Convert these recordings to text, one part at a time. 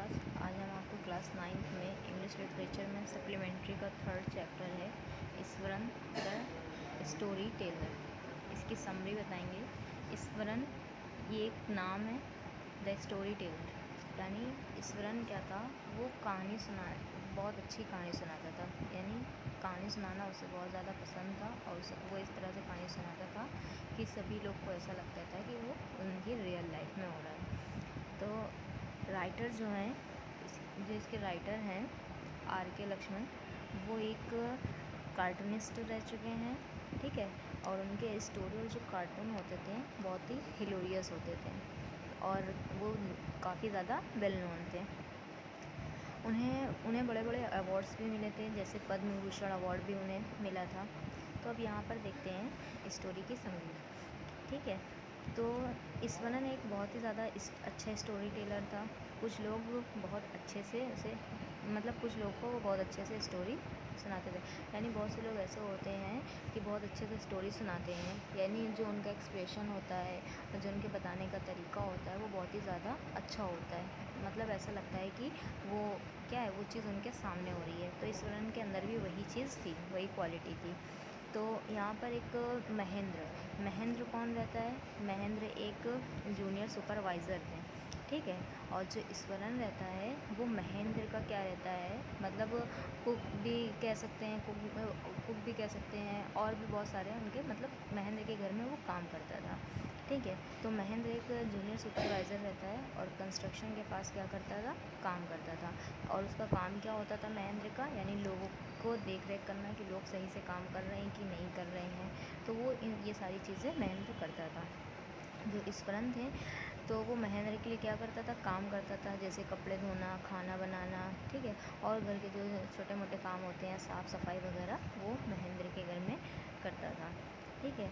Class. आज हम आपको क्लास 9th में इंग्लिश लिटरेचर में सप्लीमेंट्री का 3rd चैप्टर है ईश्वरन द स्टोरी टेलर, इसकी समरी बताएंगे। ईश्वरन ये एक नाम है, द स्टोरी टेलर यानी ईश्वरन क्या था, वो कहानी बहुत अच्छी कहानी सुनाता था। यानी कहानी सुनाना उसे बहुत ज़्यादा पसंद था और वो इस तरह से कहानी सुनाता था कि सभी लोग को ऐसा लगता था कि वो उनकी रियल लाइफ में हो रहा है। तो राइटर जो हैं, जो इसके राइटर हैं R.K. लक्ष्मण, वो एक कार्टूनिस्ट रह चुके हैं, ठीक है। और उनके स्टोरी और जो कार्टून होते थे बहुत ही हिलोरियस होते थे और वो काफ़ी ज़्यादा वेल नोन थे। उन्हें बड़े बड़े अवार्ड्स भी मिले थे, जैसे पद्म भूषण अवार्ड भी उन्हें मिला था। तो अब यहाँ पर देखते हैं स्टोरी की समरी, ठीक है। तो ईश्वरन एक बहुत ही ज़्यादा अच्छा स्टोरी टेलर था। कुछ लोग बहुत अच्छे से उसे कुछ लोग को वो बहुत अच्छे से स्टोरी सुनाते थे। यानी बहुत से लोग ऐसे होते हैं कि बहुत अच्छे से स्टोरी सुनाते हैं, यानी जो उनका एक्सप्रेशन होता है, जो उनके बताने का तरीका होता है, वो बहुत ही ज़्यादा अच्छा होता है। ऐसा लगता है कि वो क्या है, वो चीज़ उनके सामने हो रही है। तो ईश्वरन के अंदर भी वही चीज़ थी, वही क्वालिटी थी। तो यहाँ पर एक महेंद्र कौन रहता है? महेंद्र एक जूनियर सुपरवाइज़र थे, ठीक है। और जो ईश्वरन रहता है वो महेंद्र का क्या रहता है, कुक भी कह सकते हैं, कुक भी कह सकते हैं, और भी बहुत सारे उनके महेंद्र के घर में वो काम करता था, ठीक है। तो महेंद्र एक जूनियर सुपरवाइज़र रहता है और कंस्ट्रक्शन के पास क्या करता था, काम करता था। और उसका काम क्या होता था महेंद्र का, यानी लोगों को देख रेख करना कि लोग सही से काम कर रहे हैं कि नहीं कर रहे हैं। तो वो ये सारी चीज़ें महेंद्र करता था। जो ईश्वरन थे तो वो महेंद्र के लिए क्या करता था, काम करता था, जैसे कपड़े धोना, खाना बनाना, ठीक है। और घर के जो छोटे मोटे काम होते हैं, साफ़ सफाई वगैरह, वो महेंद्र के घर में करता था, ठीक है।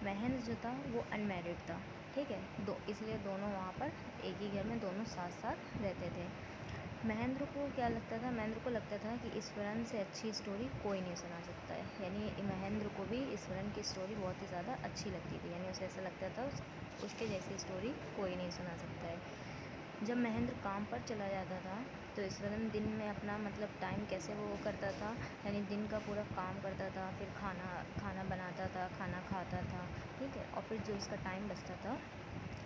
महेंद्र जो था वो अनमैरिड था, ठीक है। इसलिए दोनों वहाँ पर एक ही घर में दोनों साथ साथ रहते थे। महेंद्र को क्या लगता था, महेंद्र को लगता था कि ईश्वरन से अच्छी स्टोरी कोई नहीं सुना सकता है। यानी महेंद्र को भी ईश्वरन की स्टोरी बहुत ही ज़्यादा अच्छी लगती थी, यानी उसे ऐसा लगता था उसके जैसी स्टोरी कोई नहीं सुना सकता है। जब महेंद्र काम पर चला जाता था तो ईश्वरन दिन में अपना टाइम कैसे वो करता था, यानी दिन का पूरा काम करता था, फिर खाना बनाता था, खाना खाता था, ठीक है। और फिर जो उसका टाइम बचता था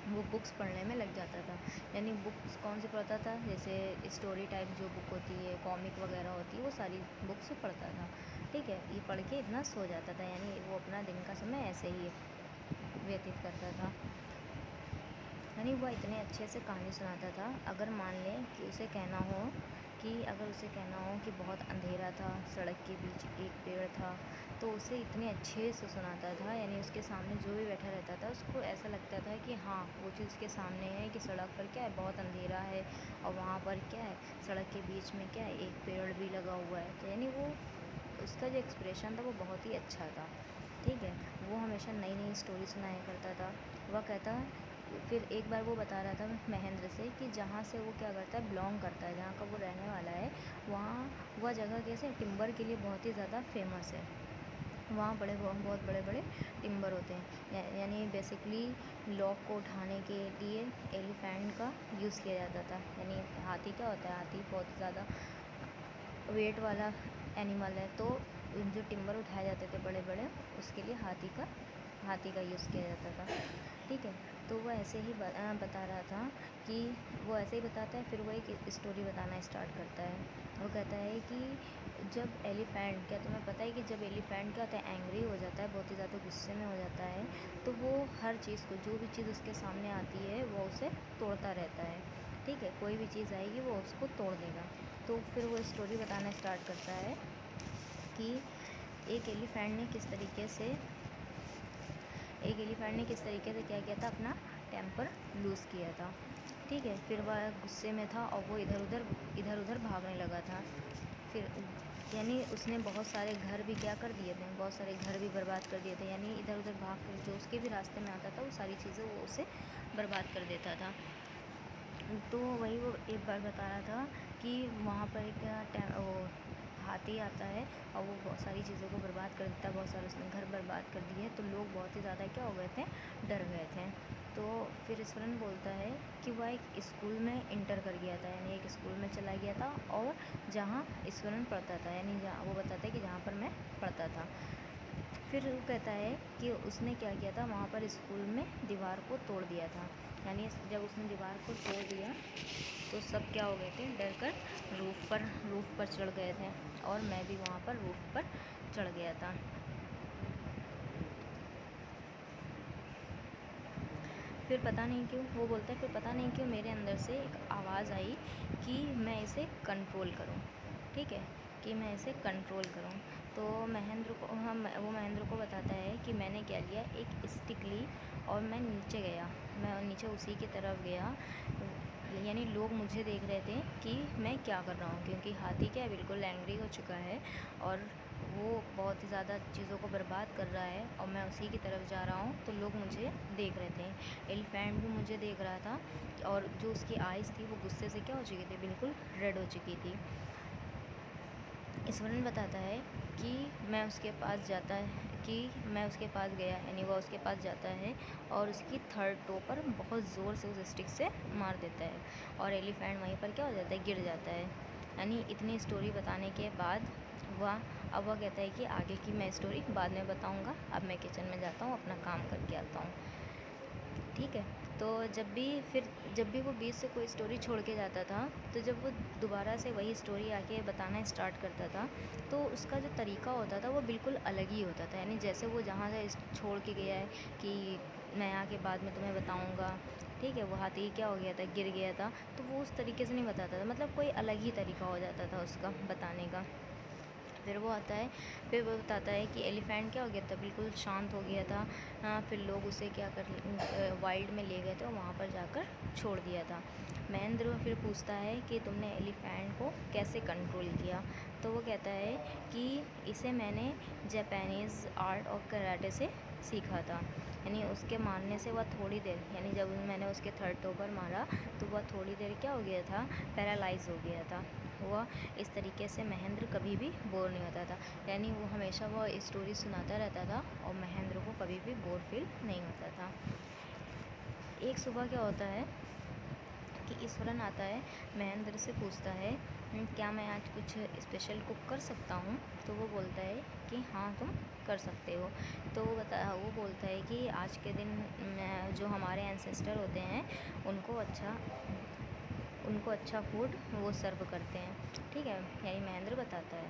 वो बुक्स पढ़ने में लग जाता था। यानी बुक्स कौन सी पढ़ता था, जैसे स्टोरी टाइप जो बुक होती है, कॉमिक वगैरह होती है, वो सारी बुक्स पढ़ता था, ठीक है। ये पढ़ के इतना सो जाता था, यानी वो अपना दिन का समय ऐसे ही व्यतीत करता था। यानी वह इतने अच्छे से कहानी सुनाता था। अगर मान लें कि उसे कहना हो कि बहुत अंधेरा था, सड़क के बीच एक पेड़ था, तो उसे इतने अच्छे से सुनाता था, यानी उसके सामने जो भी बैठा रहता था उसको ऐसा लगता था कि हाँ, वो चीज़ उसके सामने है, कि सड़क पर क्या है, बहुत अंधेरा है और वहाँ पर क्या है, सड़क के बीच में क्या है, एक पेड़ भी लगा हुआ है। तो यानी वो उसका जो एक्सप्रेशन था वो बहुत ही अच्छा था, ठीक है। वो हमेशा नई नई स्टोरी सुनाया करता था। वह कहता, फिर एक बार वो बता रहा था महेंद्र से कि जहाँ से वो क्या करता है, बिलोंग करता है, जहाँ का वो रहने वाला है, वहाँ वह जगह कैसे टिम्बर के लिए बहुत ही ज़्यादा फेमस है। वहाँ बहुत बड़े बड़े टिम्बर होते हैं, यानी बेसिकली लॉग को उठाने के लिए एलिफेंट का यूज़ किया जाता था। यानी हाथी क्या होता है, हाथी बहुत ज़्यादा वेट वाला एनिमल है, तो जो टिम्बर उठाए जाते थे बड़े बड़े, उसके लिए हाथी का यूज़ किया जाता था, ठीक है। तो वो ऐसे ही बता रहा था कि वो ऐसे ही बताता है, फिर वो एक स्टोरी बताना स्टार्ट करता है। वो कहता है कि जब एलिफेंट, क्या तुम्हें पता है कि जब एलिफेंट क्या होता है, एंग्री हो जाता है, बहुत ही ज़्यादा गुस्से में हो जाता है, तो वो हर चीज़ को, जो भी चीज़ उसके सामने आती है वो उसे तोड़ता रहता है, ठीक है। कोई भी चीज़ आएगी वो उसको तोड़ देगा। तो फिर वो स्टोरी बताना स्टार्ट करता है कि एक एलिफेंट ने किस तरीके से क्या किया था, अपना टेम्पर लूज़ किया था, ठीक है। फिर वह गुस्से में था और वो इधर उधर भागने लगा था। फिर यानी उसने बहुत सारे घर भी क्या कर दिए थे, बहुत सारे घर भी बर्बाद कर दिए थे। यानी इधर उधर भाग कर जो उसके भी रास्ते में आता था वो सारी चीज़ें वो उसे बर्बाद कर देता था। तो वही वो एक बार बता रहा था कि वहाँ पर वो हाथी आता है और वो बहुत सारी चीज़ों को बर्बाद कर देता है, बहुत सारे उसने घर बर्बाद कर दिए, तो लोग बहुत ही ज़्यादा क्या हो गए थे, डर गए थे। तो फिर ईश्वरन बोलता है कि वह एक स्कूल में इंटर कर गया था, यानी एक स्कूल चला गया था और जहाँ ईश्वरन पढ़ता था, यानी जहाँ वो बताता है कि जहाँ पर मैं पढ़ता था। फिर वो कहता है कि उसने क्या किया था, वहाँ पर स्कूल में दीवार को तोड़ दिया था। यानी जब उसने दीवार को तोड़ दिया तो सब क्या हो गए थे, डर कर रूफ़ पर चढ़ गए थे, और मैं भी वहाँ पर रूफ़ पर चढ़ गया था। फिर पता नहीं क्यों, वो बोलता है, फिर पता नहीं क्यों मेरे अंदर से एक आवाज़ आई कि मैं इसे कंट्रोल करूं, ठीक है, कि मैं इसे कंट्रोल करूं। तो वो महेंद्र को बताता है कि मैंने क्या लिया, एक स्टिक ली और मैं नीचे गया, मैं नीचे उसी की तरफ गया। यानी लोग मुझे देख रहे थे कि मैं क्या कर रहा हूँ, क्योंकि हाथी क्या है, बिल्कुल एंग्री हो चुका है और वो बहुत ही ज़्यादा चीज़ों को बर्बाद कर रहा है, और मैं उसी की तरफ जा रहा हूँ। तो लोग मुझे देख रहे थे, एलिफेंट भी मुझे देख रहा था, और जो उसकी आइज़ थी वो गुस्से से क्या हो चुकी थी, बिल्कुल रेड हो चुकी थी। ईश्वरन बताता है कि मैं उसके पास गया, यानी वह उसके पास जाता है और उसकी थर्ड टो पर बहुत ज़ोर से उस स्टिक से मार देता है, और एलिफेंट वहीं पर क्या हो जाता है, गिर जाता है। यानी इतनी स्टोरी बताने के बाद वह कहता है कि आगे की मैं स्टोरी बाद में बताऊंगा, अब मैं किचन में जाता हूँ, अपना काम करके आता हूँ, ठीक है। तो जब भी वो बीच से कोई स्टोरी छोड़ के जाता था, तो जब वो दोबारा से वही स्टोरी आके बताना स्टार्ट करता था, तो उसका जो तरीका होता था वो बिल्कुल अलग ही होता था। यानी जैसे वो जहाँ से छोड़ के गया है कि मैं आके बाद में तुम्हें बताऊँगा, ठीक है, वो हाथी क्या हो गया था, गिर गया था, तो वो उस तरीके से नहीं बताता था, मतलब कोई अलग ही तरीका हो जाता था उसका बताने का। फिर वो आता है, फिर वो बताता है कि एलिफेंट क्या हो गया था, बिल्कुल शांत हो गया था। फिर लोग उसे क्या कर वाइल्ड में ले गए थे और वहाँ पर जाकर छोड़ दिया था। महेंद्र फिर पूछता है कि तुमने एलिफेंट को कैसे कंट्रोल किया। तो वो कहता है कि इसे मैंने जापानीज़ आर्ट और कराटे से सीखा था। यानी उसके मारने से वह थोड़ी देर, यानी जब मैंने उसके थर्ड टो पर मारा तो वह थोड़ी देर क्या हो गया था, पैरालाइज हो गया था। वह इस तरीके से महेंद्र कभी भी बोर नहीं होता था, यानी वो हमेशा वह स्टोरी सुनाता रहता था और महेंद्र को कभी भी बोर फील नहीं होता था। एक सुबह क्या होता है कि ईश्वरन आता है, महेंद्र से पूछता है क्या मैं आज कुछ स्पेशल कुक कर सकता हूँ। तो वो बोलता है कि हाँ तुम कर सकते हो। तो वो बोलता है कि आज के दिन जो हमारे एंसेस्टर होते हैं उनको अच्छा फूड वो सर्व करते हैं, ठीक है, यानी महेंद्र बताता है,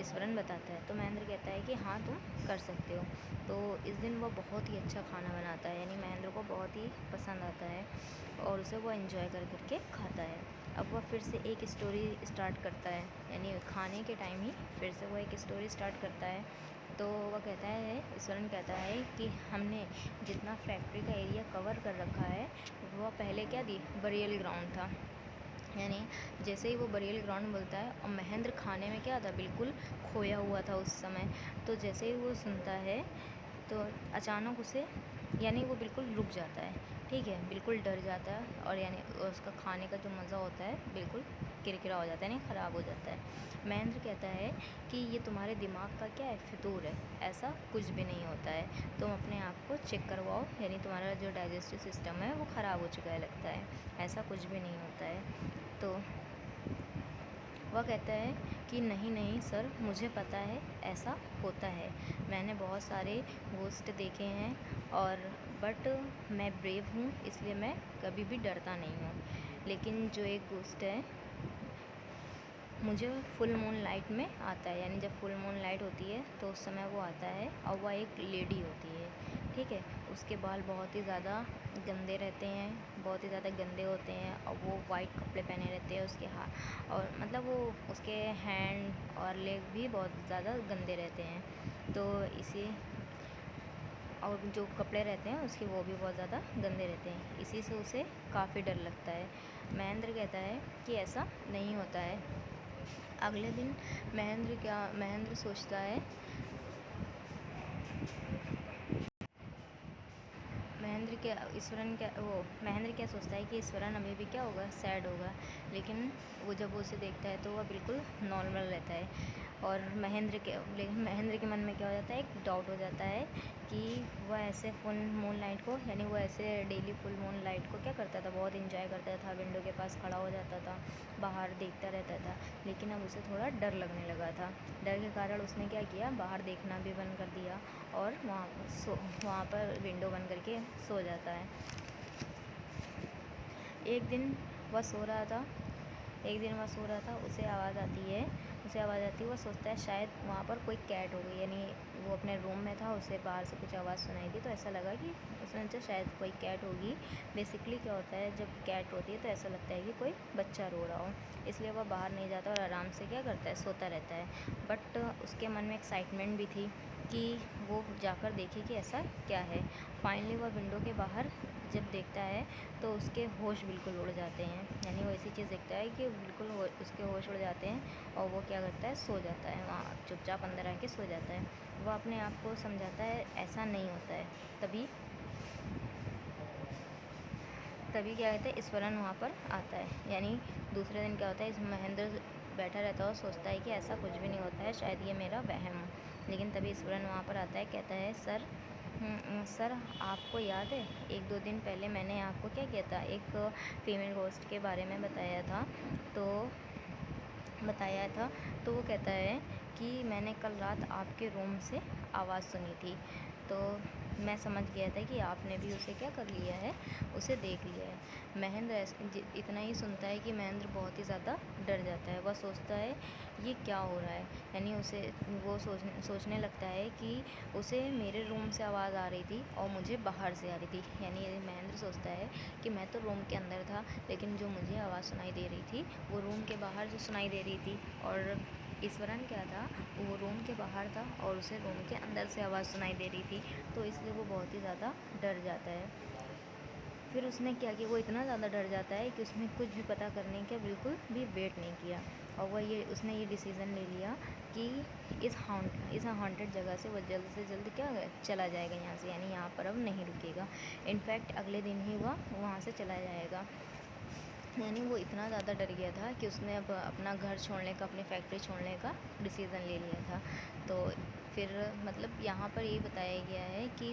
ईश्वरन बताता है। तो महेंद्र कहता है कि हाँ तुम कर सकते हो। तो इस दिन वो बहुत ही अच्छा खाना बनाता है, यानी महेंद्र को बहुत ही पसंद आता है और उसे वो एंजॉय करके खाता है। अब वह फिर से एक स्टोरी स्टार्ट करता है, यानी खाने के टाइम ही फिर से वो एक स्टोरी स्टार्ट करता है। तो वह कहता है, ईश्वरन कहता है कि हमने जितना फैक्ट्री का एरिया कवर कर रखा है वह पहले क्या बरियल ग्राउंड था। यानी जैसे ही वो बरियल ग्राउंड बोलता है, और महेंद्र खाने में क्या था, बिल्कुल खोया हुआ था उस समय। तो जैसे ही वो सुनता है तो अचानक उसे, यानी वो बिल्कुल रुक जाता है, ठीक है, बिल्कुल डर जाता है, और यानी उसका खाने का जो मज़ा होता है बिल्कुल किरकिरा हो जाता है, यानी ख़राब हो जाता है। महेंद्र कहता है कि ये तुम्हारे दिमाग का क्या है, फितूर है, ऐसा कुछ भी नहीं होता है, तुम अपने आप को चेक करवाओ, यानी तुम्हारा जो डाइजेस्टिव सिस्टम है वो ख़राब हो चुका है लगता है, ऐसा कुछ भी नहीं होता है। तो वह कहता है कि नहीं नहीं सर, मुझे पता है ऐसा होता है, मैंने बहुत सारे घोस्ट देखे हैं, और बट मैं ब्रेव हूँ, इसलिए मैं कभी भी डरता नहीं हूँ। लेकिन जो एक घोस्ट है मुझे फुल मून लाइट में आता है, यानी जब फुल मून लाइट होती है तो उस समय वो आता है, और वह एक लेडी होती है, ठीक है, उसके बाल बहुत ही ज़्यादा गंदे रहते हैं, बहुत ही ज़्यादा गंदे होते हैं, और वो वाइट कपड़े पहने रहते हैं, उसके हाथ और मतलब वो उसके हैंड और लेग भी बहुत ज़्यादा गंदे रहते हैं। तो इसी और जो कपड़े रहते हैं उसके वो भी बहुत ज़्यादा गंदे रहते हैं, इसी से उसे काफ़ी डर लगता है। महेंद्र कहता है कि ऐसा नहीं होता है। अगले दिन महेंद्र सोचता है, महेंद्र महेंद्र क्या सोचता है कि ईश्वरन अभी भी क्या होगा, सैड होगा, लेकिन वो जब उसे देखता है तो वह बिल्कुल नॉर्मल रहता है। और महेंद्र के मन में क्या हो जाता है, एक डाउट हो जाता है कि वह ऐसे फुल मून लाइट को, यानी वो ऐसे डेली फुल मून लाइट को क्या करता था, बहुत इंजॉय करता था, विंडो के पास खड़ा हो जाता था, बाहर देखता रहता था। लेकिन अब उसे थोड़ा डर लगने लगा था। डर के कारण उसने क्या किया, बाहर देखना भी बंद कर दिया और वहाँ पर विंडो बंद करके सो जाता है। एक दिन वह सो रहा था, उसे आवाज़ आती है, वह सोचता है शायद वहाँ पर कोई कैट हो गई, यानी वो अपने रूम में था, उसे बाहर से कुछ आवाज़ सुनाई दी, तो ऐसा लगा कि उसने सोचा शायद कोई कैट होगी। बेसिकली क्या होता है, जब कैट होती है तो ऐसा लगता है कि कोई बच्चा रो रहा हो, इसलिए वह बाहर नहीं जाता और आराम से क्या करता है, सोता रहता है। बट उसके मन में एक्साइटमेंट भी थी कि वो जाकर देखे कि ऐसा क्या है। फाइनली वह विंडो के बाहर जब देखता है तो उसके होश बिल्कुल उड़ जाते हैं, यानी वो ऐसी चीज़ देखता है कि बिल्कुल उसके होश उड़ जाते हैं और वो क्या करता है, सो जाता है, वहाँ चुपचाप अंदर आके सो जाता है। वो अपने आप को समझाता है ऐसा नहीं होता है। तभी क्या कहते हैं, ईश्वरन वहाँ पर आता है, यानी दूसरे दिन क्या होता है, इस महेंद्र बैठा रहता है और सोचता है कि ऐसा कुछ भी नहीं होता है, शायद ये मेरा वहम हो। लेकिन तभी ईश्वरन वहाँ पर आता है, कहता है सर आपको याद है 1-2 दिन पहले मैंने आपको क्या किया था, एक फीमेल घोस्ट के बारे में बताया था। तो वो कहता है कि मैंने कल रात आपके रूम से आवाज़ सुनी थी, तो मैं समझ गया था कि आपने भी उसे क्या कर लिया है, उसे देख लिया है। महेंद्र इतना ही सुनता है कि महेंद्र बहुत ही ज़्यादा डर जाता है। वह सोचता है ये क्या हो रहा है, यानी वो सोचने लगता है कि उसे मेरे रूम से आवाज़ आ रही थी और मुझे बाहर से आ रही थी। यानी महेंद्र सोचता है कि मैं तो रूम के अंदर था, लेकिन जो मुझे आवाज़ सुनाई दे रही थी वो रूम के बाहर जो सुनाई दे रही थी। और ईश्वरन क्या था, वो रूम के बाहर था और उसे रूम के अंदर से आवाज़ सुनाई दे रही थी, तो इसलिए वो बहुत ही ज़्यादा डर जाता है। फिर उसने क्या किया, वो इतना ज़्यादा डर जाता है कि उसने कुछ भी पता करने का बिल्कुल भी वेट नहीं किया और उसने ये डिसीज़न ले लिया कि इस हॉन्टेड जगह से वो जल्द से जल्द क्या चला जाएगा यहाँ से, यानी यहाँ पर अब नहीं रुकेगा। इनफैक्ट अगले दिन ही वह वहाँ से चला जाएगा। यानी वो इतना ज़्यादा डर गया था कि उसने अब अपना घर छोड़ने का, अपनी फैक्ट्री छोड़ने का डिसीज़न ले लिया था। तो फिर मतलब यहाँ पर ये बताया गया है कि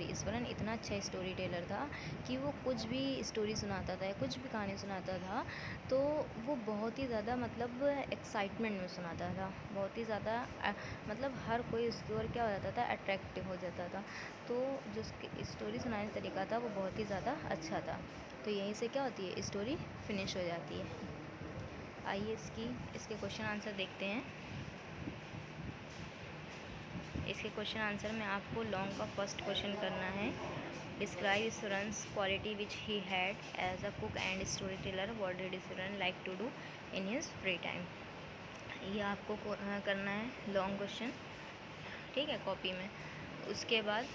ईश्वरन इतना अच्छा स्टोरी टेलर था कि वो कुछ भी स्टोरी सुनाता था, कुछ भी कहानी सुनाता था, तो वो बहुत ही ज़्यादा मतलब एक्साइटमेंट में सुनाता था, बहुत ही ज़्यादा मतलब हर कोई उसकी ओर क्या हो जाता था, अट्रैक्टिव हो जाता था। तो जो उसकी स्टोरी सुनाने का तरीका था वो बहुत ही ज़्यादा अच्छा था। तो यहीं से क्या होती है, स्टोरी फिनिश हो जाती है। आइए इसके क्वेश्चन आंसर देखते हैं। इसके क्वेश्चन आंसर में आपको लॉन्ग का फर्स्ट क्वेश्चन करना है। Describe Iswaran's quality which he had as a cook and storyteller, what did Iswaran like to do in his free time. ये आपको करना है लॉन्ग क्वेश्चन, ठीक है, कॉपी में। उसके बाद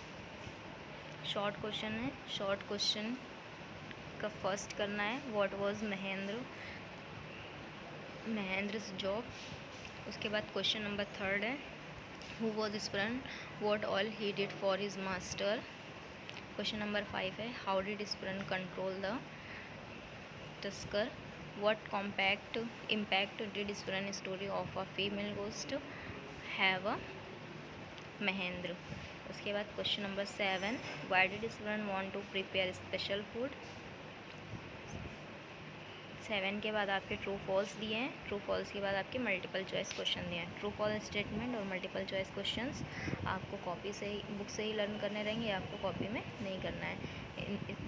शॉर्ट क्वेश्चन है, शॉर्ट क्वेश्चन का फर्स्ट करना है, व्हाट वाज महेंद्र's जॉब। उसके बाद क्वेश्चन नंबर 3 है, who was Iswaran, what all he did for his master. Question number 5 है, how did Iswaran control the tusker, what impact did Iswaran story of a female ghost have a Mahendra. उसके बाद question number 7, why did Iswaran want to prepare special food. 7 के बाद आपके true false दिए हैं, true false के बाद आपके मल्टीपल चॉइस क्वेश्चन दिए हैं। ट्रू फॉल्स स्टेटमेंट और मल्टीपल चॉइस क्वेश्चंस आपको कॉपी से ही, बुक से ही लर्न करने रहेंगे, आपको कॉपी में नहीं करना है।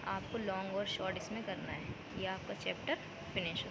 आपको लॉन्ग और शॉर्ट इसमें करना है। ये आपका चैप्टर फिनिश हो।